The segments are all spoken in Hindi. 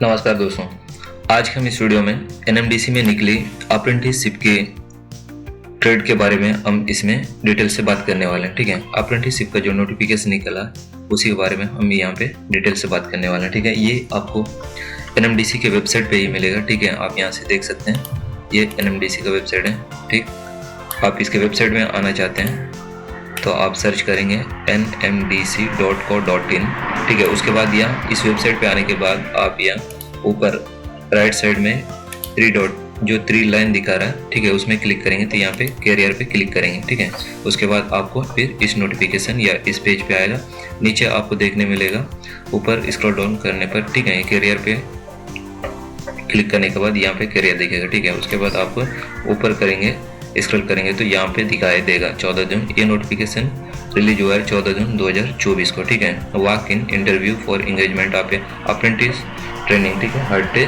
नमस्कार दोस्तों, आज हम इस वीडियो में एनएमडीसी में निकली अप्रेंटिसशिप के ट्रेड के बारे में हम इसमें डिटेल से बात करने वाले हैं। ठीक है, अप्रेंटिसशिप का जो नोटिफिकेशन निकला उसी के बारे में हम यहाँ पे डिटेल से बात करने वाले हैं। ठीक है, ये आपको एनएमडीसी के वेबसाइट पे ही मिलेगा। ठीक है, आप यहाँ से देख सकते हैं, ये एनएमडीसी का वेबसाइट है। ठीक, आप इसके वेबसाइट में आना चाहते हैं तो आप सर्च करेंगे nmdc.co.in। ठीक है, उसके बाद यहाँ इस वेबसाइट पे आने के बाद आप यहाँ ऊपर राइट साइड में 3 डॉट जो 3 लाइन दिखा रहा है, ठीक है, उसमें क्लिक करेंगे तो यहाँ पे कैरियर पे क्लिक करेंगे। ठीक है, उसके बाद आपको फिर इस नोटिफिकेशन या इस पेज पे आएगा। नीचे आपको देखने मिलेगा ऊपर स्क्रॉल डाउन करने पर, ठीक है, कैरियर पे क्लिक करने के बाद यहाँ पे कैरियर दिखेगा। ठीक है, उसके बाद आप ऊपर करेंगे, स्क्रॉल करेंगे तो यहाँ पे दिखाई देगा 14 जून। ये नोटिफिकेशन रिलीज हुआ है 14 जून 2024 को। ठीक है, walk in interview for engagement of apprentice training. ठीक है, हट्टे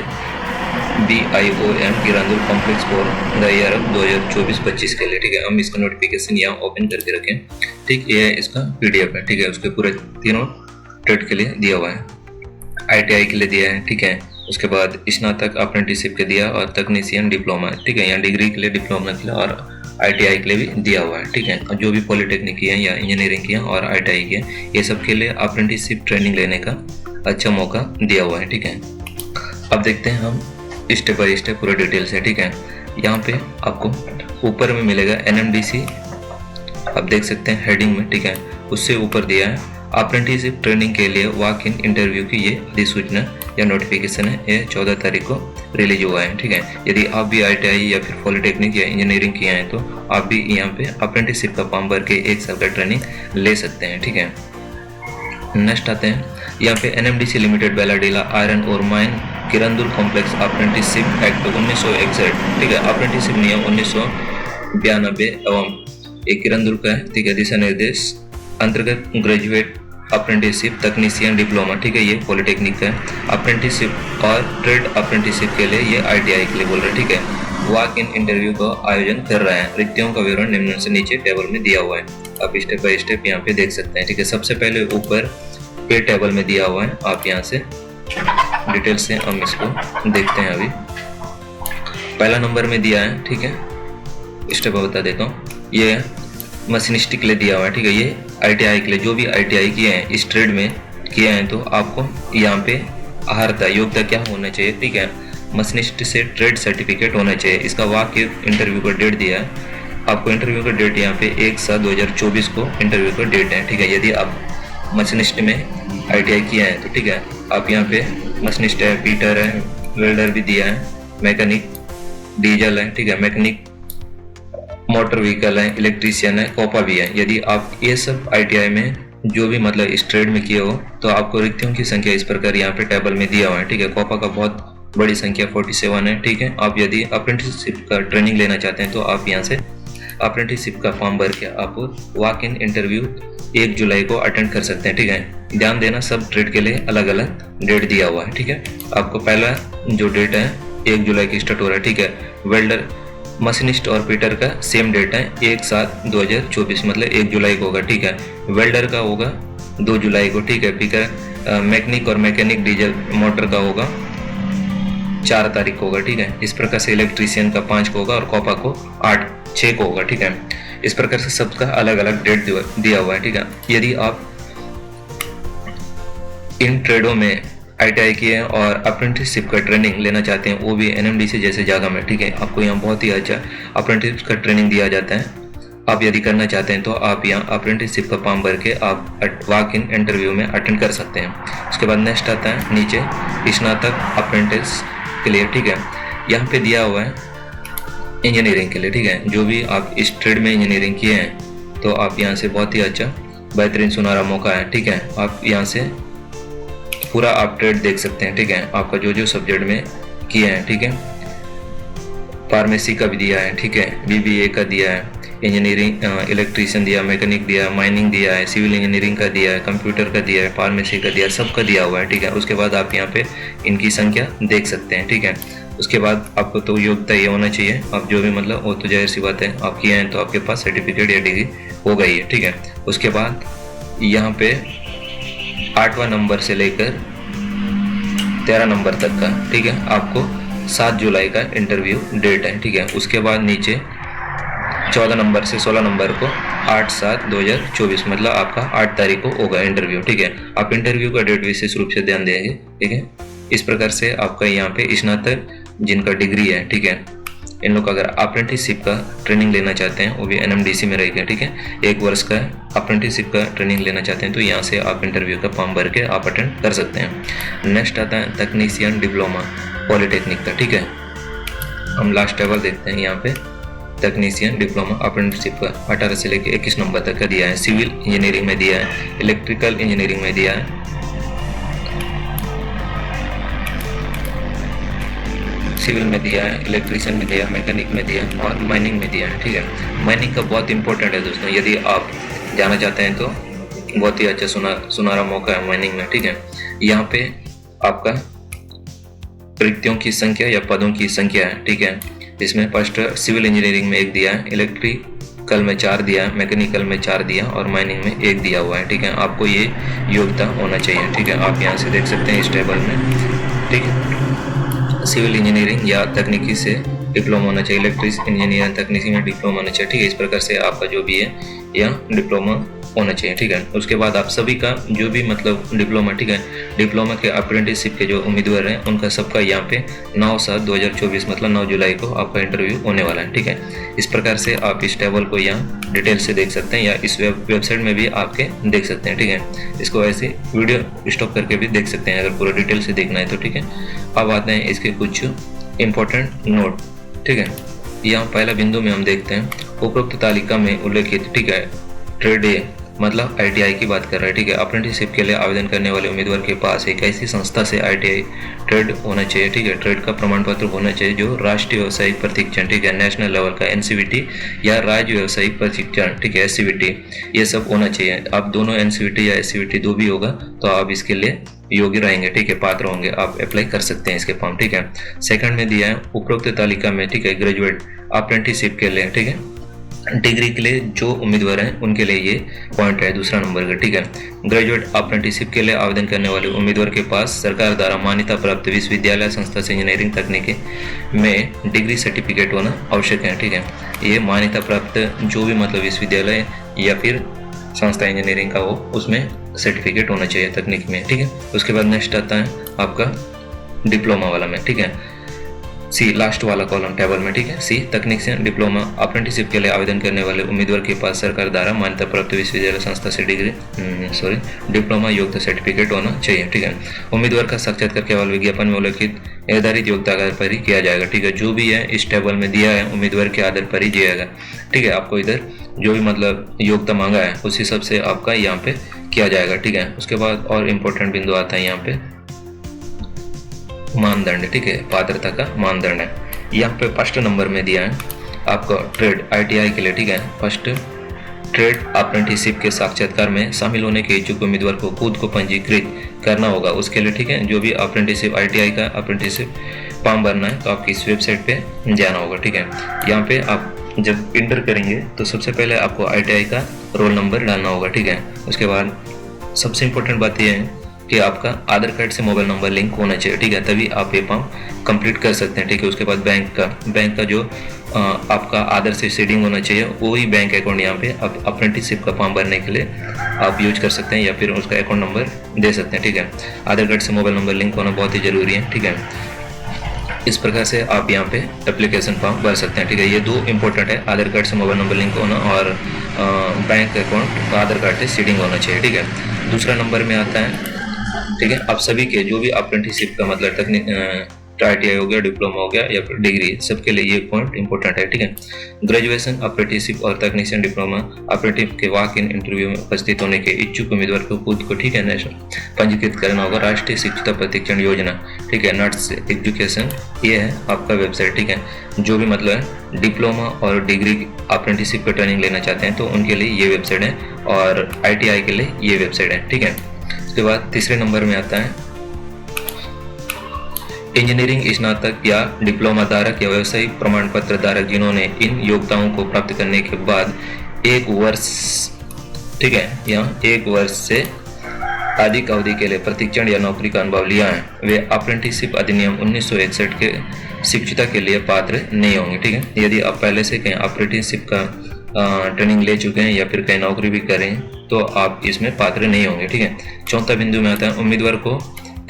BIOM Kirandul complex for the year of 2024-25 के लिए। ठीक है, हम इसका नोटिफिकेशन यहाँ ओपन करके रखें। ठीक, ये है इसका PDF है। ठीक है, उसके पूरे तीनों ट्रेड के लिए दिया हुआ है। ITI के लिए दिया है। ठीक है, उसके बाद स्नातक अप्रेंटिसशिप के दिया और तकनीशियन डिप्लोमा। ठीक है, यहाँ डिग्री के लिए, डिप्लोमा के लिए और ITI के लिए भी दिया हुआ है। ठीक है, जो भी पॉलिटेक्निक की है या इंजीनियरिंग की है और ITI की है, ये सब के लिए अप्रेंटिसशिप ट्रेनिंग लेने का अच्छा मौका दिया हुआ है। ठीक है, अब देखते हैं हम स्टेप बाय स्टेप पूरा डिटेल से। ठीक है, यहाँ पे आपको ऊपर में मिलेगा NMDC, आप देख सकते हैं हेडिंग में। ठीक है, उससे ऊपर दिया है अप्रेंटिसशिप ट्रेनिंग के लिए वॉक इन इंटरव्यू की ये अधिसूचना या नोटिफिकेशन है। ये 14 तारीख को रिलीज हुआ है। ठीक है, यदि आप भी ITI या फिर पॉलिटेक्निक या इंजीनियरिंग किए हैं तो आप भी यहाँ पे अप्रेंटिसशिप का फॉर्म भर के 1 साल का ट्रेनिंग ले सकते हैं। ठीक है, नेक्स्ट आते हैं यहाँ पे NMDC लिमिटेड बेलाडीला आयरन और mine Kirandul complex apprenticeship act 1961। ठीक है, अप्रेंटिसशिप नियम 1992 एवं एक किरंदुल का है। ठीक है, दिशा निर्देश अंतर्गत ग्रेजुएट अप्रेंटिसशिप, तकनीशियन, डिप्लोमा, ठीक है, ये पॉलिटेक्निक का है। अप्रेंटिसशिप और ट्रेड अप्रेंटिसशिप के लिए ये ITI के लिए बोल रहे हैं। ठीक है, वॉक इन इंटरव्यू का आयोजन कर रहे हैं। रिक्तियों का विवरण निम्न से नीचे टेबल में दिया हुआ है। आप स्टेप बाय स्टेप यहाँ पे देख सकते हैं। ठीक है, सबसे पहले ऊपर पे टेबल में दिया हुआ है, आप यहाँ से डिटेल से हम इसको देखते हैं। अभी पहला नंबर में दिया है। ठीक है, स्टेप बता देता हूँ, ये मशीनिस्ट के लिए दिया हुआ है। ठीक है, ये ITI के लिए, जो भी ITI किए हैं इस ट्रेड में किए हैं तो आपको यहाँ पे अर्हता योग्यता क्या होना चाहिए। ठीक है, मशीनिस्ट से ट्रेड सर्टिफिकेट होना चाहिए। इसका वॉक इंटरव्यू का डेट दिया है आपको। इंटरव्यू का डेट यहाँ पे 1/7/2024 को इंटरव्यू का डेट है। ठीक है, यदि आप मशीनिस्ट में ITI किया है तो ठीक है, आप यहाँ पे मशीनिस्ट है, पीटर है, वेल्डर भी दिया है, मैकेनिक डीजल है। ठीक है, मैकेनिक मोटर व्हीकल है, इलेक्ट्रीशियन है, कोपा भी है। यदि आप ये सब ITI में जो भी मतलब इस ट्रेड में किए हो तो आपको रिक्तियों की संख्या इस प्रकार यहाँ पे टेबल में दिया हुआ है। ठीक है, कोपा का बहुत बड़ी संख्या 47 है। ठीक है, आप यदि अप्रेंटिसशिप का ट्रेनिंग लेना चाहते हैं तो आप यहाँ से अप्रेंटिसशिप का फॉर्म भर के आप वॉक इन इंटरव्यू 1 जुलाई को अटेंड कर सकते हैं। ठीक है, ध्यान देना सब ट्रेड के लिए अलग अलग डेट दिया हुआ है। ठीक है, आपको पहला जो डेट है 1 जुलाई की स्टार्ट हो रहा है। ठीक है, वेल्डर, मशीनिस्ट और पीटर का सेम डेट है 1/7/2024, मतलब 1 जुलाई को होगा। ठीक है, वेल्डर का होगा 2 जुलाई को। ठीक है, पीकर मैकेनिक और मैकेनिक डीजल मोटर का होगा 4 तारीख को होगा। ठीक है, इस प्रकार से इलेक्ट्रीशियन का 5 को होगा और कॉपा को 6 को होगा। ठीक है, इस प्रकार से सबका अलग अलग डेट दिया हुआ है। ठीक है, यदि आप इन ट्रेडों में ITI किए हैं और अप्रेंटिसशिप का ट्रेनिंग लेना चाहते हैं, वो भी NMDC जैसे जगह में, ठीक है, आपको यहाँ बहुत ही अच्छा अप्रेंटिस का ट्रेनिंग दिया जाता है। आप यदि करना चाहते हैं तो आप यहाँ अप्रेंटिसशिप का फॉर्म भर के आप वॉक इन इंटरव्यू में अटेंड कर सकते हैं। उसके बाद नेक्स्ट आता है नीचे स्नातक अप्रेंटिस के लिए। ठीक है, यहाँ पे दिया हुआ है इंजीनियरिंग के लिए। ठीक है, जो भी आप इस ट्रेड में इंजीनियरिंग किए हैं तो आप यहाँ से बहुत ही अच्छा बेहतरीन सुनहरा मौका है। ठीक है, आप यहाँ से पूरा आप ट्रेड देख सकते हैं। ठीक है, आपका जो जो सब्जेक्ट में किए हैं। ठीक है, फार्मेसी का भी दिया है। ठीक है, BBA का दिया है, इंजीनियरिंग इलेक्ट्रीशियन दिया, मैकेनिक दिया, माइनिंग दिया है, सिविल इंजीनियरिंग का दिया है, कंप्यूटर का दिया है, फार्मेसी का दिया है, सबका दिया हुआ है। ठीक है, उसके बाद आप यहाँ पे इनकी संख्या देख सकते हैं। ठीक है, उसके बाद आपको तो योग्यता ये होना चाहिए, आप जो भी मतलब वो तो जाहिर सी बात है आप किए हैं तो आपके पास सर्टिफिकेट या डिग्री हो गई है। ठीक है, उसके बाद यहाँ पे 8वां नंबर से लेकर 13 नंबर तक का, ठीक है। आपको 7 जुलाई का इंटरव्यू डेट है, ठीक है। उसके बाद नीचे 14 नंबर से 16 नंबर को 8/7/2024 मतलब आपका 8 तारीख को होगा इंटरव्यू, ठीक है। आप इंटरव्यू का डेट विशेष रूप से ध्यान देंगे, ठीक है। इस प्रकार से आपका यहाँ पे स्नातक जिनका डिग्री है, ठीक है, इन लोग अगर अप्रेंटिसशिप का ट्रेनिंग लेना चाहते हैं वो भी NMDC में रहेगा, ठीक है। 1 वर्ष का अप्रेंटिसशिप का ट्रेनिंग लेना चाहते हैं तो यहाँ से आप इंटरव्यू का फॉर्म भर के आप अटेंड कर सकते हैं। नेक्स्ट आता है तकनीशियन डिप्लोमा पॉलिटेक्निक का, ठीक है। हम लास्ट टेबल देखते हैं यहाँ पे। तकनीशियन डिप्लोमा अप्रेंटिसशिप का 18 से लेकर 21 नंबर तक का दिया है। सिविल इंजीनियरिंग में दिया है, इलेक्ट्रिकल इंजीनियरिंग में दिया है, सिविल में दिया है, इलेक्ट्रिशियन में दिया है, मैकेनिक में दिया है और माइनिंग में दिया है, ठीक है। माइनिंग का बहुत इंपॉर्टेंट है दोस्तों, यदि आप जाना चाहते हैं तो बहुत ही अच्छा सुनहरा मौका है माइनिंग में, ठीक है। यहाँ पे आपका रिक्तियों की संख्या या पदों की संख्या है, ठीक है। इसमें फर्स्ट सिविल इंजीनियरिंग में 1 दिया है, इलेक्ट्रिकल में 4 दिया है, मैकेनिकल में 4 दिया और माइनिंग में 1 दिया हुआ है, ठीक है। आपको ये योग्यता होना चाहिए, ठीक है। आप यहाँ से देख सकते हैं इस टेबल में, ठीक है। सिविल इंजीनियरिंग या तकनीकी से डिप्लोमा होना चाहिए, इलेक्ट्रिक इंजीनियरिंग तकनीकी में डिप्लोमा होना चाहिए, ठीक है। इस प्रकार से आपका जो भी है या डिप्लोमा होना चाहिए, ठीक है। उसके बाद आप सभी का जो भी मतलब डिप्लोमा, ठीक है, डिप्लोमा के अप्रेंटिसशिप के जो उम्मीदवार हैं उनका सबका यहाँ पे 9/7/2024 मतलब 9 जुलाई को आपका इंटरव्यू होने वाला है, ठीक है। इस प्रकार से आप इस टेबल को यहाँ डिटेल से देख सकते हैं या इस वेबसाइट में भी आपके देख सकते हैं, ठीक है। इसको ऐसे वीडियो स्टॉप करके भी देख सकते हैं अगर पूरा डिटेल से देखना है तो, ठीक है। अब आते हैं इसके कुछ इंपॉर्टेंट नोट, ठीक है। यहाँ पहला बिंदु में हम देखते हैं उपरोक्त तालिका में उल्लेखित, ठीक है, ट्रेड ए मतलब ITI की बात कर रहा है, ठीक है। अप्रेंटिसशिप के लिए आवेदन करने वाले उम्मीदवार के पास एक ऐसी संस्था से ITI ट्रेड होना चाहिए, ठीक है, ट्रेड का प्रमाण पत्र होना चाहिए जो राष्ट्रीय व्यावसायिक प्रशिक्षण, ठीक है, नेशनल लेवल का NCVT या राज्य व्यावसायिक प्रशिक्षण, ठीक है, SCVT, ये सब होना चाहिए। आप दोनों NCVT या SCVT दो भी होगा तो आप इसके लिए योग्य रहेंगे, ठीक है, पात्र होंगे, आप अप्लाई कर सकते हैं इसके फॉर्म, ठीक है। सेकंड में दिया है उपरोक्त तालिका में, ठीक है, ग्रेजुएट अप्रेंटिसशिप के लिए, ठीक है, डिग्री के लिए जो उम्मीदवार हैं उनके लिए ये पॉइंट है दूसरा नंबर का, ठीक है। ग्रेजुएट अप्रेंटिसशिप के लिए आवेदन करने वाले उम्मीदवार के पास सरकार द्वारा मान्यता प्राप्त विश्वविद्यालय संस्था से इंजीनियरिंग तकनीकी में डिग्री सर्टिफिकेट होना आवश्यक है, ठीक है। ये मान्यता प्राप्त जो भी मतलब विश्वविद्यालय या फिर संस्था इंजीनियरिंग का हो उसमें सर्टिफिकेट होना चाहिए तकनीक में, ठीक है। उसके बाद नेक्स्ट आता है आपका डिप्लोमा वाला में, ठीक है, सी लास्ट वाला कॉलम टेबल में, ठीक है। सी तकनीशियन डिप्लोमा अप्रेंटिसशिप के लिए आवेदन करने वाले उम्मीदवार के पास सरकार द्वारा मान्यता प्राप्त विश्वविद्यालय संस्था से डिप्लोमा योग्यता सर्टिफिकेट होना चाहिए, ठीक है। उम्मीदवार का साक्षात्कार केवल विज्ञापन में उल्लेखित निर्धारित योग्यता आधार पर ही किया जाएगा, ठीक है। जो भी है इस टेबल में दिया है उम्मीदवार के आधार पर ही दिया जाएगा, ठीक है। आपको इधर जो भी मतलब योग्यता मांगा है उस हिसाब से आपका यहाँ पे किया जाएगा, ठीक है। उसके बाद और इम्पोर्टेंट बिंदु आता है यहाँ पे मानदंड, ठीक है, पात्रता का मानदंड है। यहाँ पे फर्स्ट नंबर में दिया है आपका ट्रेड ITI के लिए, ठीक है। फर्स्ट ट्रेड अप्रेंटिसशिप के साक्षात्कार में शामिल होने के इच्छुक उम्मीदवार को खुद को पंजीकृत करना होगा उसके लिए, ठीक है। जो भी अप्रेंटिसशिप ITI का अप्रेंटिसशिप फॉर्म भरना है तो आपकी इस वेबसाइट पे जाना होगा, ठीक है। यहाँ पे आप जब इंटर करेंगे तो सबसे पहले आपको ITI का रोल नंबर डालना होगा, ठीक है। उसके बाद सबसे इम्पोर्टेंट बात यह है कि आपका आधार कार्ड से मोबाइल नंबर लिंक होना चाहिए, ठीक है, तभी आप ये फॉर्म कंप्लीट कर सकते हैं, ठीक है। उसके बाद बैंक का जो आपका आधार से सीडिंग होना चाहिए वही बैंक अकाउंट यहाँ पे आप अप्रेंटिसशिप का फॉर्म भरने के लिए आप यूज कर सकते हैं या फिर उसका अकाउंट नंबर दे सकते हैं, ठीक है। आधार कार्ड से मोबाइल नंबर लिंक होना बहुत ही जरूरी है, ठीक है। इस प्रकार से आप यहाँ पे एप्लीकेशन फॉर्म भर सकते हैं, ठीक है। ये दो इंपॉर्टेंट है, आधार कार्ड से मोबाइल नंबर लिंक होना और बैंक अकाउंट आधार कार्ड से सीडिंग होना चाहिए, ठीक है। दूसरा नंबर में आता है, ठीक है, आप सभी के जो भी अप्रेंटिसशिप का मतलब तकनीक ITI हो गया, डिप्लोमा हो गया या फिर डिग्री, सबके लिए ये पॉइंट इंपॉर्टेंट है, ठीक है। ग्रेजुएशन अप्रेंटिसशिप और तकनीशियन डिप्लोमा अप्रेंटिस के वॉक इन इंटरव्यू में उपस्थित होने के इच्छुक उम्मीदवार को खुद को, ठीक है, नेशनल पंजीकृत करना होगा राष्ट्रीय शिक्षता प्रशिक्षण योजना, ठीक है, नट्स एजुकेशन, ये है आपका वेबसाइट, ठीक है। जो भी मतलब डिप्लोमा और डिग्री अप्रेंटिसशिप का ट्रेनिंग लेना चाहते हैं तो उनके लिए ये वेबसाइट है और ITI के लिए ये वेबसाइट है, ठीक है। उसके बाद तीसरे नंबर में आता है इंजीनियरिंग स्नातक या डिप्लोमा धारक या व्यावसायिक प्रमाण पत्र धारक जिन्होंने इन योग्यताओं को प्राप्त करने के बाद 1 वर्ष, ठीक है, यहाँ 1 वर्ष से अधिक अवधि के लिए प्रशिक्षण या नौकरी का अनुभव लिया है, वे अप्रेंटिसशिप अधिनियम 1961 के शिक्षिता के लिए पात्र नहीं होंगे। ठीक है, यदि आप पहले से कहीं अप्रेंटिसशिप का ट्रेनिंग ले चुके हैं या फिर कहीं नौकरी भी करें तो आप इसमें पात्र नहीं होंगे। ठीक है, चौथा बिंदु में आता है उम्मीदवार को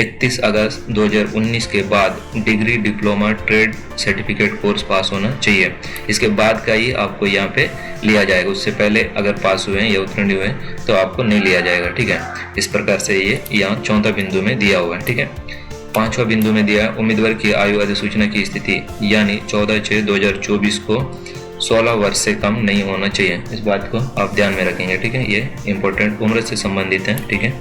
31 अगस्त 2019 के बाद degree, diploma, trade certificate course pass होना चाहिए। इसके बाद का ही आपको यहाँ पे लिया जाएगा, उससे पहले अगर पास हुए हैं या उत्तीर्ण हुए हैं तो आपको नहीं लिया जाएगा। ठीक है, इस प्रकार से ये यहाँ चौथा बिंदु में दिया हुआ है। ठीक है, पांचवा बिंदु में दिया उम्मीदवार की आयु अधिसूचना की स्थिति यानी 14/6/2024 को 16 वर्ष से कम नहीं होना चाहिए। इस बात को आप ध्यान में रखेंगे। ठीक है, ये इंपॉर्टेंट उम्र से संबंधित है। ठीक है,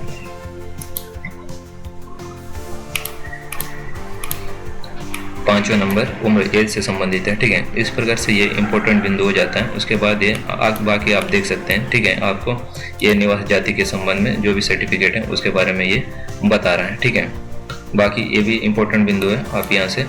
5वां नंबर उम्र एज से संबंधित है। ठीक है, इस प्रकार से ये इंपॉर्टेंट बिंदु हो जाता है। उसके बाद ये बाकी आप देख सकते हैं। ठीक है, आपको ये निवास जाति के संबंध में जो भी सर्टिफिकेट है उसके बारे में ये बता रहा है। ठीक है, बाकी ये भी इंपॉर्टेंट बिंदु है, आप यहाँ से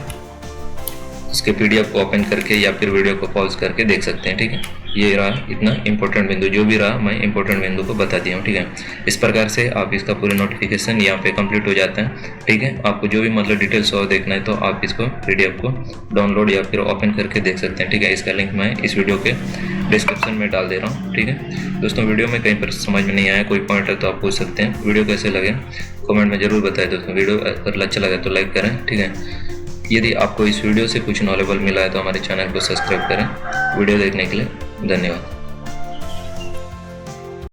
इसके PDF को ओपन करके या फिर वीडियो को पॉज करके देख सकते हैं। ठीक है, ये रहा इतना इंपॉर्टेंट बिंदु, जो भी रहा मैं इंपॉर्टेंट बिंदु को बता दिया हूँ। ठीक है, इस प्रकार से आप इसका पूरा नोटिफिकेशन यहाँ पे कंप्लीट हो जाता है। ठीक है, आपको जो भी मतलब डिटेल्स और देखना है तो आप इसको PDF को डाउनलोड या फिर ओपन करके देख सकते हैं। ठीक है, इसका लिंक मैं इस वीडियो के डिस्क्रिप्शन में डाल दे रहा हूँ। ठीक है दोस्तों, वीडियो में कहीं पर समझ में नहीं आया, कोई पॉइंट है तो आप पूछ सकते हैं। वीडियो कैसे लगे कमेंट में जरूर बताएं दोस्तों। वीडियो अगर अच्छा लगा तो लाइक करें। ठीक है, यदि आपको इस वीडियो से कुछ नॉलेबल मिला है तो हमारे चैनल को सब्सक्राइब करें। वीडियो देखने के लिए धन्यवाद।